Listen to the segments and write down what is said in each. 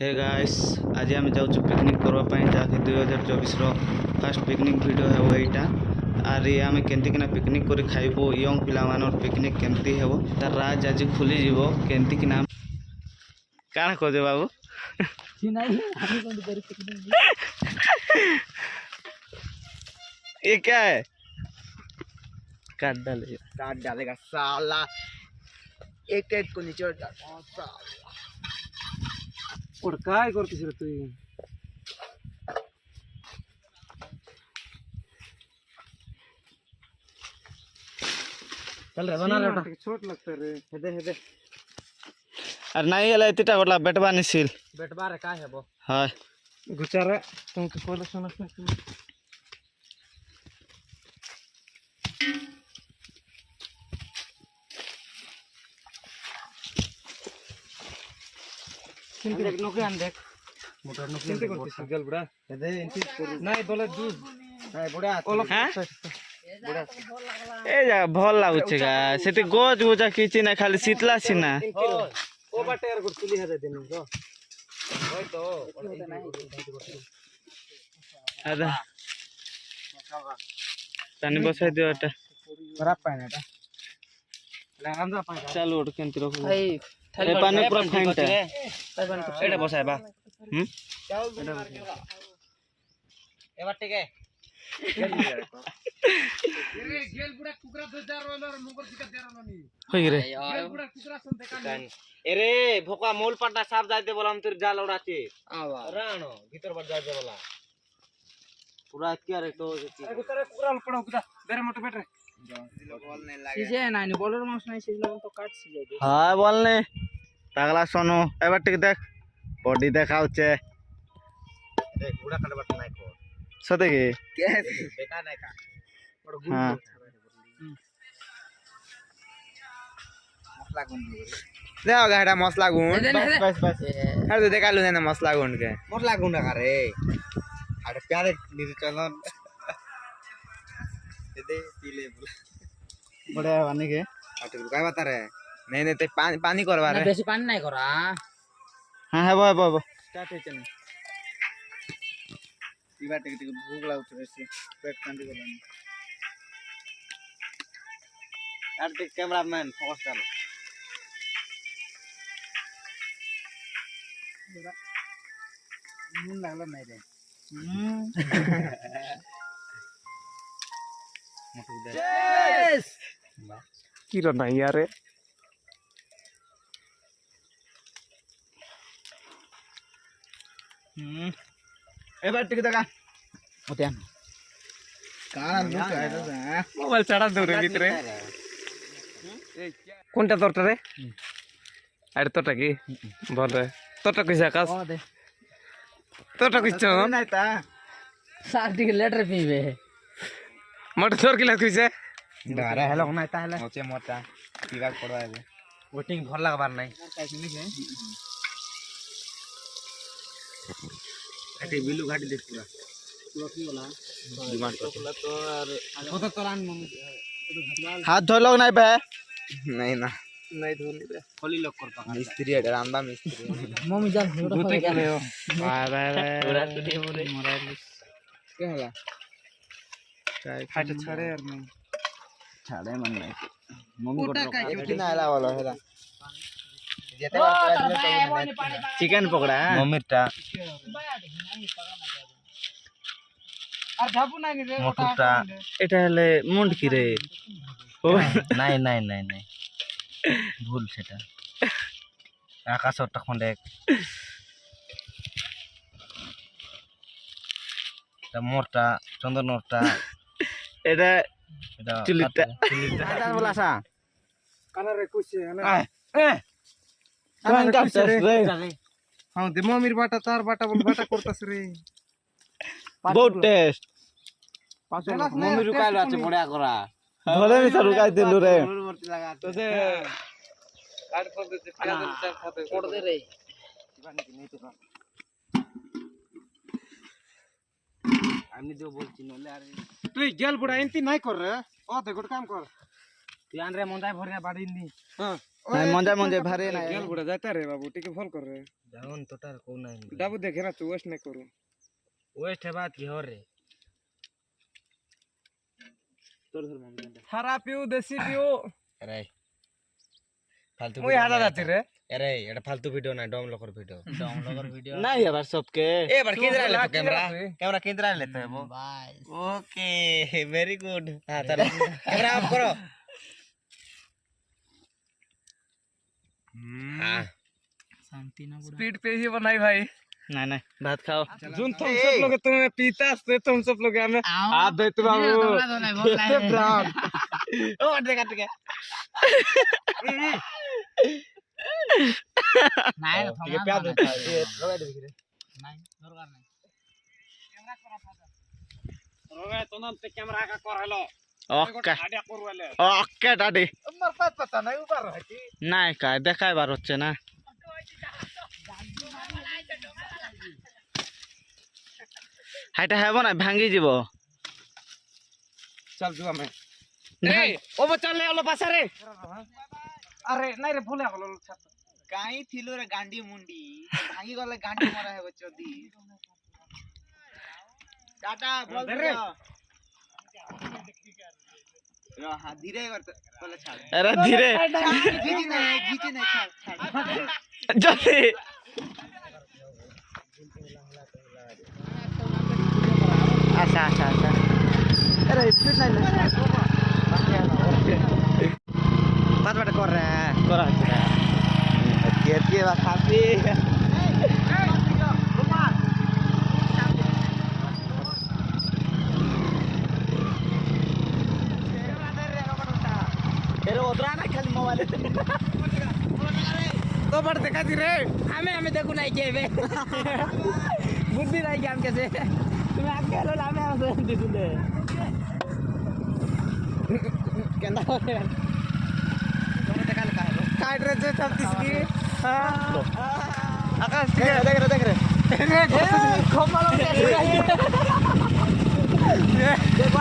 hey guys आज आम जाऊँ पिकनिक करवाई जहाँकि 2024 फास्ट पिकनिक वीडियो है यहाँ आर आम केमती पिकनिक कर खाइबू यंग पिला पिकनिक केमती हे तार राज आज खुली केमती कि काण खोजे बाबू ये क्या है काट डालेगा साला एक एक को नीचे और काय करतेस रे तू चल रे बना रे छोट लगता रे हेदे अरे नहीं एला इतना गोटला बेटबा निसिल बेटबा रे काय हेबो हां गुचारा तुमके कोला सुनस ना देख नोके आन देख मोटर नोके केनते करतिस गल बुड़ा हेदे इंति नाही बोले दूध नाही बुड़ा हां ए जा भल लागुचे गा सेते गोज गोजा किछि ना खाली शीतला सिना ओ बाटे यार गुटली हेदे दिन को होय तो आदा तने बसाई दियो एटा खराब पानी एटा ले आंदा पानी चल उठ केनती रखो ए ए पानी पूरा फाइनटा एटा बसाय बा ए बाटे के गेल बुड़ा कुकरा 2000 रोलर मुगर दिका देरानो नी होई रे गेल बुड़ा कुकरा सन देखा एरे भोका मोल पाटा साफ जाइते बोलाम तोर जाल उड़ाते आवा राणो भीतर बड जाइते बोला पूरा क्या रे तो अरे कुकरा पड़ा कुकरा बेरे मोटे बैठ रे बॉल नहीं लागे सीजे ना नहीं बॉलर माउस नहीं सीज लगन तो काट सी जाए हां बोल ने पागला सोनू एबा टिक देख बॉडी देखाउचे देख बुड़ा कट बट नहीं को सते के बेका नहीं का हां मसला गुंड देखो गाड़ा मसला गुंड बस हर तो देखा लूने ना मसला गुंड के मसला गुंड का रे अरे प्यारे नीचे चलो दे पीले बड़ा पानी के अटे काय बता रहे नहीं नहीं ते पानी पानी करवा रे बेसी पानी नहीं करा हां है बो स्टार्ट है चल इबा टिक टिक भूख लागत बेसी पेट कांदी गलानी यार देख कैमरामैन फोकस कर मुन लागला नहीं रे यस की रो नहीं यार ए बार टिक दगा होते काना नु काय तो मोबाइल चढ़ा दो रे भीतर कोनटा तोरटा रे अरे तोटा की बोल रे तोटा किस आकाश तोटा किस चो नहीं ता साथ के लेटर पीवे मोटर तोर किला किस डरे हेलो नहीं ता हेलो ओचे मोटा पीवा पड़वा है वोटिंग भल लगबार नहीं अटे बिलू घाटी देख पूरा डिमांड तो यार वो तो तोरान हाथ धो लोग नहीं बे नहीं ना नहीं धोनी रे खोली लोग कर पका मिस्त्री है रांदा मिस्त्री मम्मी जान भूते के ले हो पूरा टूटे मोरे क्या होला फाट छड़े यार नहीं छाड़े मन नहीं मम्मी को एक दिन आला वाला है जेते बार चिकन पकड़ा मम्मी टा আর ধাপু নাই রে मोटूटा এটা হলে মুন্ড কি রে नहीं नहीं नहीं नहीं भूल সেটা আকাশটা খন্ডে তা মোরটা চন্দনটা এটা এটা চুলিটা এটা বলাসা কানারে কইছে এ কান কাটছস রে हां दे मम्मीर बाटा तार बाटा बोल बाटा करतास रे बहुत टेस्ट मम्मी रुकाइलो আছে বড়া করা ধরে নি সরু কাই দিলু রে তো সে কাট করে দে পেঁয়াজ চার খাতে কোড় দে রে আমি তো বলছি নলে আরে তুই গেল বুড়া এনতি নাই কর রে ও দে গোট কাম কর তুই আন রে মন্দাই ভরে বাড়ি নি হ্যাঁ ନାଇଁ ମଞ୍ଜା ମଞ୍ଜା ଭାରି ନାଇଁ गेल बुढ़ा जाता रे बाबू टिके फोन कर रे जाऊन तो तार को नहीं डाबू देखे ना तू वेस्ट नहीं करू वेस्ट है बात की हो रे हरा पियो देसी पियो अरे फालतू मुई हादा जाती रे अरे एटा फालतू वीडियो ना डोम लोकर वीडियो ନାଇଁ ହେବାର सबके ए बार किधर ले तो कैमरा किधर ले तो है वो ओके वेरी गुड हां चलो कैमरा ऑफ करो हां स्पीड पे ही बनाई भाई ନାଇଁ ନାଇଁ ଭାତ ଖାଅ जुन तुम सब लोग तुम्हें पीता से तुम सब लोग हमें हाथ देते बाबू ब्राउन ओ देखा ठीक है নাই ये प्यार देता है ये लगा दे रे নাই দরকার নাই रोगे तो ना ते कैमरा का कर हेलो ওকে आडिया करवाले ওকে দাদি उमर पास पता नहीं ऊपर रहती নাই কাই দেখাইবার হচ্ছে না হাইটা হেব না ভাঙি যাব चल जुआ में ए ओ बच्चा ले आलो पास रे अरे नहीं रे भूले आलो छत কাই থিলো রে গান্ডি মুন্ডি ভাঙি গলে গান্ডি মরা হেব চদি টাটা বল রে रो हां धीरे कर तले छाड़ আরে ধীরে घीची नहीं छाड़ छाड़ জলদি আচ্ছা আচ্ছা আচ্ছা আরে স্পিড নাই बात बात कर रहा है করা হচ্ছে के बा खाती এর ওদরা না খালি মোবাইলে तो बड़ देखा दी रे हमें देखो नहीं के बे बुद्धि नहीं के हम कैसे তুমি আগে এলো আমি আমাদের দিছিলে केंदा होते काट रहे थे सब किसकी आकाश देख रे खोपालो कैसे चाहिए देखो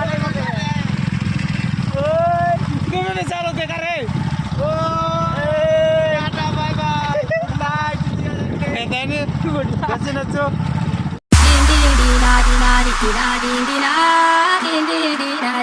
ओए तुम्हें भी चालो देखा रे टाटा बाय बाय नाइट कैसे नचो Din din din di na di na di di na din di na